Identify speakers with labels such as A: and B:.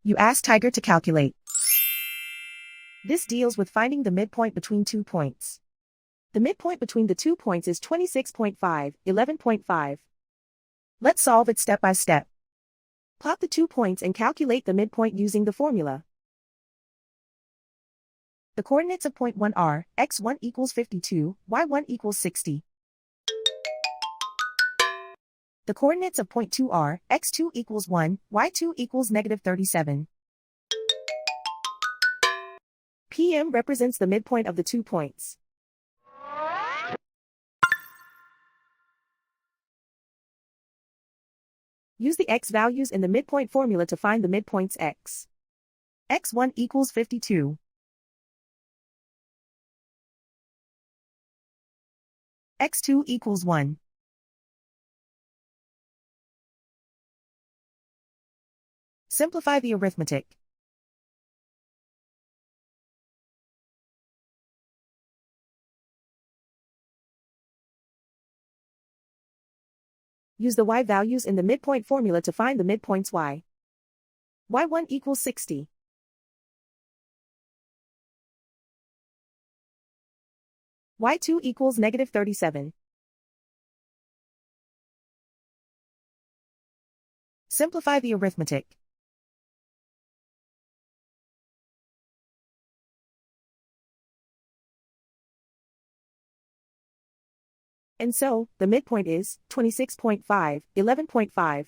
A: You ask Tiger to calculate. This deals with finding the midpoint between 2 points. The midpoint between the 2 points is 26.5, 11.5. Let's solve it step by step. Plot the 2 points and calculate the midpoint using the formula. The coordinates of point 1 are, x1 equals 52, y1 equals 60. The coordinates of point 2 are, x2 equals 1, y2 equals negative 37. PM represents the midpoint of the 2 points. Use the x values in the midpoint formula to find the midpoints x. x1 equals 52. x2 equals 1. Simplify the arithmetic. Use the y values in the midpoint formula to find the midpoints y. y1 equals 60. y2 equals negative 37. Simplify the arithmetic. And so, the midpoint is 26.5, 11.5.